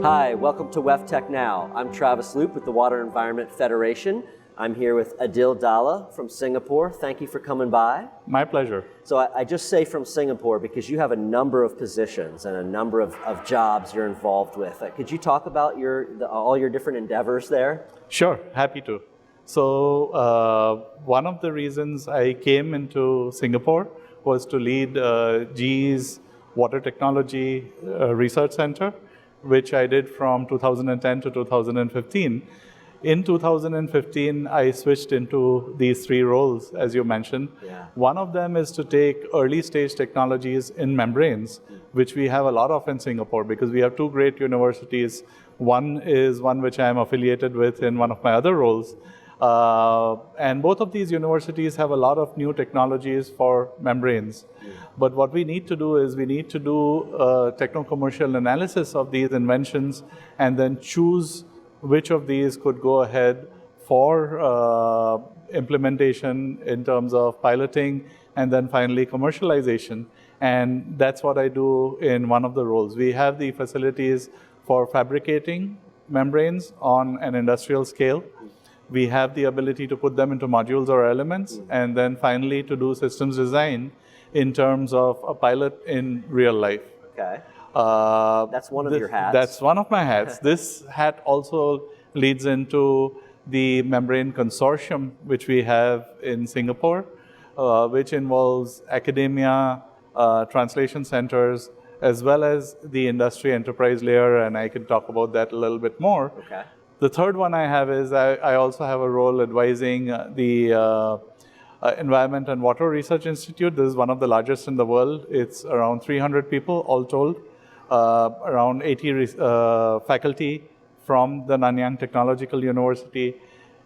Hi, welcome to WEFTEC Now. I'm Travis Loop with the Water Environment Federation. I'm here with Adil Dhalla from Singapore. Thank you for coming by. My pleasure. So I just say from Singapore because you have a number of positions and a number of jobs you're involved with. Could you talk about all your different endeavors there? Sure, happy to. So one of the reasons I came into Singapore was to lead GE's Water Technology Research Center, which I did from 2010 to 2015. In 2015, I switched into these three roles, as you mentioned. Yeah. One of them is to take early stage technologies in membranes, which we have a lot of in Singapore because we have two great universities. One is one which I am affiliated with in one of my other roles. And both of these universities have a lot of new technologies for membranes. But what we need to do is we need to do techno-commercial analysis of these inventions and then choose which of these could go ahead for implementation in terms of piloting and then finally commercialization. And that's what I do in one of the roles. We have the facilities for fabricating membranes on an industrial scale. We have the ability to put them into modules or elements, and then finally to do systems design in terms of a pilot in real life. Okay. That's one of your hats. That's one of my hats. This hat also leads into the membrane consortium, which we have in Singapore, which involves academia, translation centers, as well as the industry enterprise layer, and I can talk about that a little bit more. Okay. The third one I have is I also have a role advising the Environment and Water Research Institute. This is one of the largest in the world. It's around 300 people all told, around 80 faculty from the Nanyang Technological University,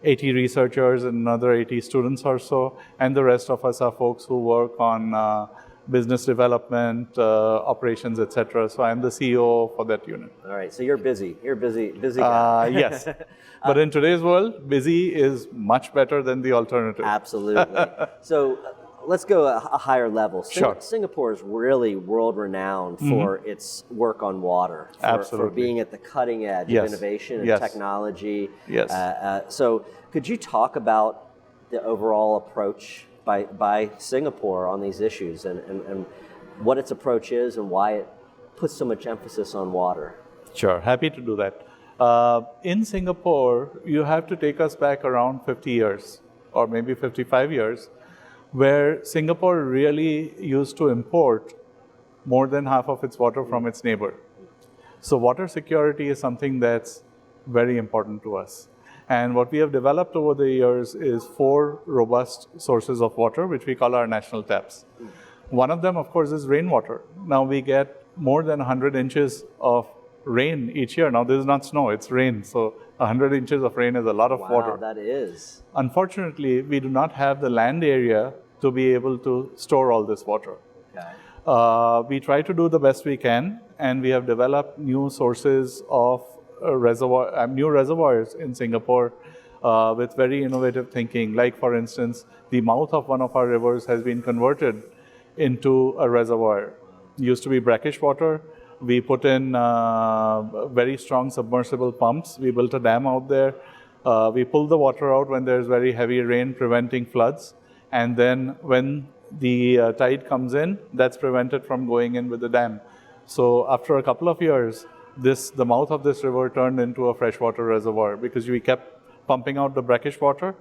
80 researchers and another 80 students or so, and the rest of us are folks who work on business development, operations, etc. So I'm the CEO for that unit. All right, so you're busy. You're busy guy. Yes, but in today's world, busy is much better than the alternative. Absolutely. So let's go a higher level. Sure. Singapore is really world-renowned for its work on water, for being at the cutting edge of innovation and technology. Yes. So could you talk about the overall approach by Singapore on these issues and what its approach is and why it puts so much emphasis on water? Sure, happy to do that. In Singapore, you have to take us back around 50 years or maybe 55 years, where Singapore really used to import more than half of its water from its neighbor. So water security is something that's very important to us. And what we have developed over the years is 4 robust sources of water, which we call our national taps. One of them, of course, is rainwater. Now we get more than 100 inches of rain each year. Now this is not snow, it's rain. So 100 inches of rain is a lot of water. Wow, that is. Unfortunately, we do not have the land area to be able to store all this water. Okay. We try to do the best we can, and we have developed new sources of new reservoirs in Singapore with very innovative thinking. Like, for instance, the mouth of one of our rivers has been converted into a reservoir. It used to be brackish water. We put in very strong submersible pumps. We built a dam out there. We pull the water out when there's very heavy rain, preventing floods. And then when the tide comes in, that's prevented from going in with the dam. So after a couple of years, the mouth of this river turned into a freshwater reservoir because we kept pumping out the brackish water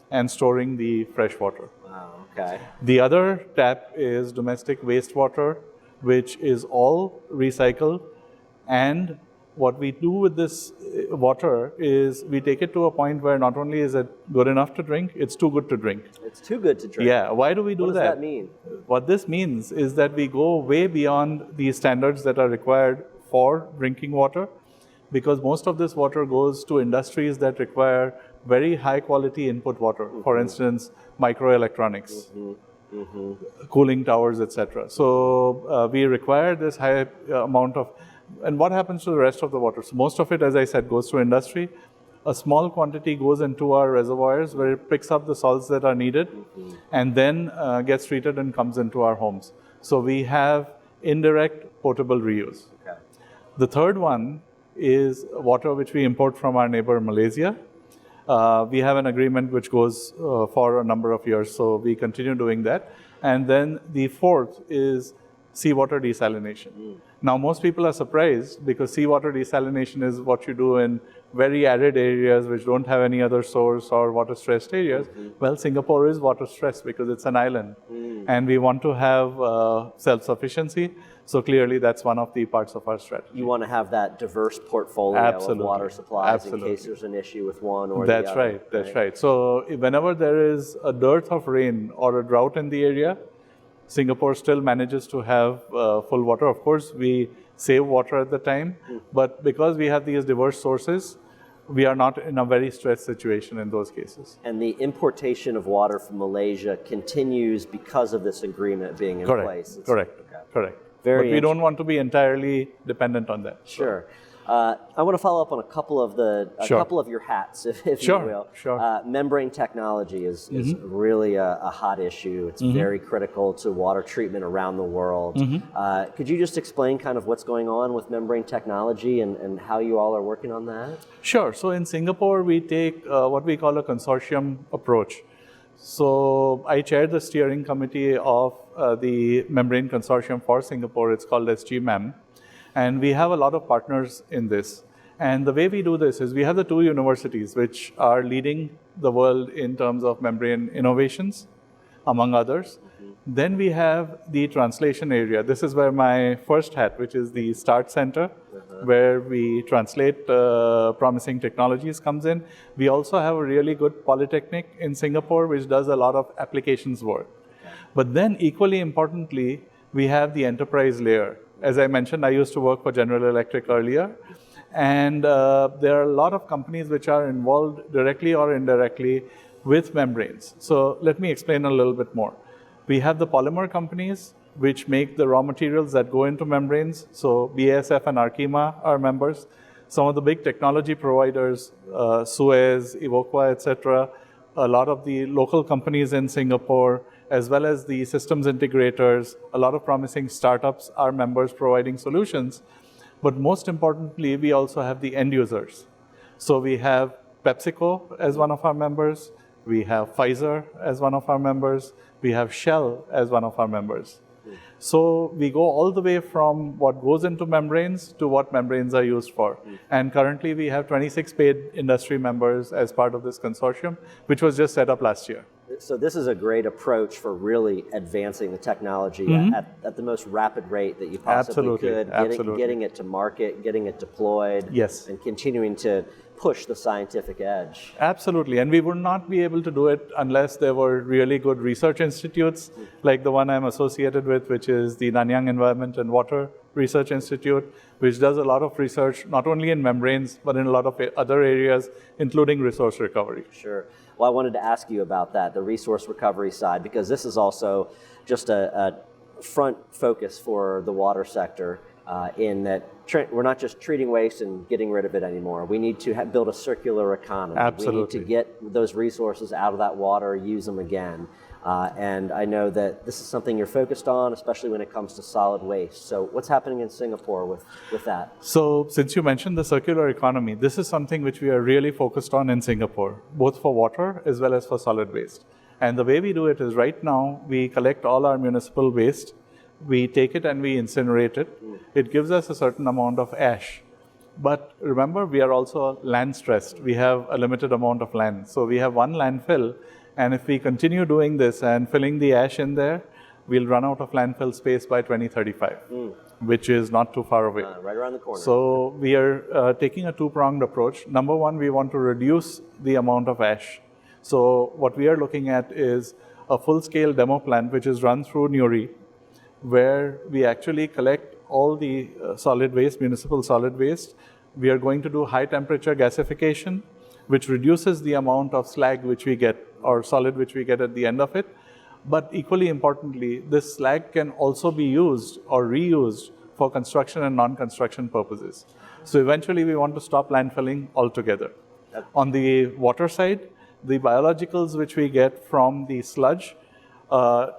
and storing the fresh water. Wow, okay. The other tap is domestic wastewater, which is all recycled. And what we do with this water is we take it to a point where not only is it good enough to drink, it's too good to drink. It's too good to drink. Yeah, why do we do that? What does that mean? What this means is that we go way beyond the standards that are required for drinking water, because most of this water goes to industries that require very high quality input water. For instance, microelectronics, cooling towers, etc. So we require this high amount of, and what happens to the rest of the water? So most of it, as I said, goes to industry. A small quantity goes into our reservoirs where it picks up the salts that are needed and then gets treated and comes into our homes. So we have indirect potable reuse. Okay. The third one is water which we import from our neighbor Malaysia. We have an agreement which goes for a number of years, so we continue doing that. And then the fourth is seawater desalination. Now, most people are surprised because seawater desalination is what you do in very arid areas which don't have any other source or water-stressed areas. Well, Singapore is water-stressed because it's an island. And we want to have self-sufficiency. So clearly, that's one of the parts of our strategy. You want to have that diverse portfolio of water supplies in case there's an issue with one or the other. That's right. So whenever there is a dearth of rain or a drought in the area, Singapore still manages to have full water. Of course, we save water at the time, but because we have these diverse sources, we are not in a very stressed situation in those cases. And the importation of water from Malaysia continues because of this agreement being in place. Correct. But we don't want to be entirely dependent on that. Sure. I want to follow up on a couple of your hats, if you will. Membrane technology is really a hot issue. It's very critical to water treatment around the world. Could you just explain kind of what's going on with membrane technology and how you all are working on that? Sure. So in Singapore, we take what we call a consortium approach. So I chair the steering committee of the membrane consortium for Singapore. It's called SGMEM. And we have a lot of partners in this. And the way we do this is we have the two universities which are leading the world in terms of membrane innovations, among others. Then we have the translation area. This is where my first hat, which is the START Center, where we translate promising technologies, comes in. We also have a really good polytechnic in Singapore, which does a lot of applications work. But then equally importantly, we have the enterprise layer. As I mentioned, I used to work for General Electric earlier. And there are a lot of companies which are involved directly or indirectly with membranes. So let me explain a little bit more. We have the polymer companies which make the raw materials that go into membranes. So BASF and Arkema are members. Some of the big technology providers, Suez, Evoqua, etc., a lot of the local companies in Singapore, as well as the systems integrators, a lot of promising startups are members providing solutions. But most importantly, we also have the end users. So we have PepsiCo as one of our members. We have Pfizer as one of our members. We have Shell as one of our members. So we go all the way from what goes into membranes to what membranes are used for. And currently we have 26 paid industry members as part of this consortium, which was just set up last year. So this is a great approach for really advancing the technology at the most rapid rate that you possibly could, getting it to market, getting it deployed, and continuing to push the scientific edge. Absolutely, and we would not be able to do it unless there were really good research institutes like the one I'm associated with, which is the Nanyang Environment and Water Research Institute, which does a lot of research, not only in membranes, but in a lot of other areas, including resource recovery. Sure. Well, I wanted to ask you about that, the resource recovery side, because this is also just a front focus for the water sector in that we're not just treating waste and getting rid of it anymore. We need to build a circular economy. Absolutely. We need to get those resources out of that water, use them again. And I know that this is something you're focused on, especially when it comes to solid waste. So what's happening in Singapore with that? So since you mentioned the circular economy, this is something which we are really focused on in Singapore, both for water as well as for solid waste. And the way we do it is right now, we collect all our municipal waste, we take it and we incinerate it. It gives us a certain amount of ash. But remember, we are also land stressed. We have a limited amount of land. So we have one landfill. And if we continue doing this and filling the ash in there, we'll run out of landfill space by 2035, which is not too far away. Right around the corner. So we are taking a two-pronged approach. Number one, we want to reduce the amount of ash. So what we are looking at is a full-scale demo plant, which is run through NEWRI, where we actually collect all the solid waste, municipal solid waste. We are going to do high-temperature gasification, which reduces the amount of slag which we get, or solid which we get at the end of it. But equally importantly, this slag can also be used or reused for construction and non-construction purposes. So eventually we want to stop landfilling altogether. On the water side, the biologicals which we get from the sludge,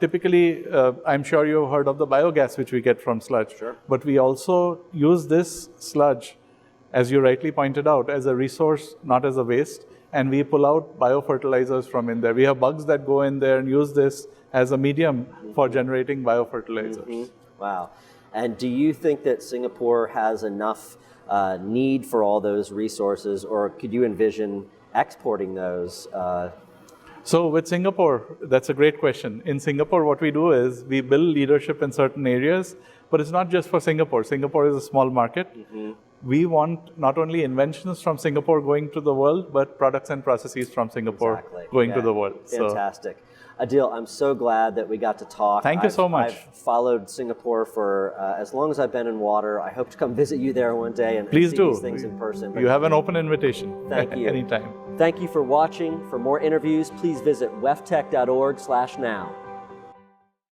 typically, I'm sure you've heard of the biogas which we get from sludge. Sure. But we also use this sludge as you rightly pointed out, as a resource, not as a waste. And we pull out biofertilizers from in there. We have bugs that go in there and use this as a medium for generating biofertilizers. Wow. And do you think that Singapore has enough need for all those resources, or could you envision exporting those? So with Singapore, that's a great question. In Singapore, what we do is we build leadership in certain areas, but it's not just for Singapore. Singapore is a small market. We want not only inventions from Singapore going to the world, but products and processes from Singapore going to the world. Fantastic. Adil, I'm so glad that we got to talk. Thank you so much. I've followed Singapore for as long as I've been in water. I hope to come visit you there one day and Please see do. These things in person. You have an open invitation. Thank you. Anytime. Thank you for watching. For more interviews, please visit weftec.org/now.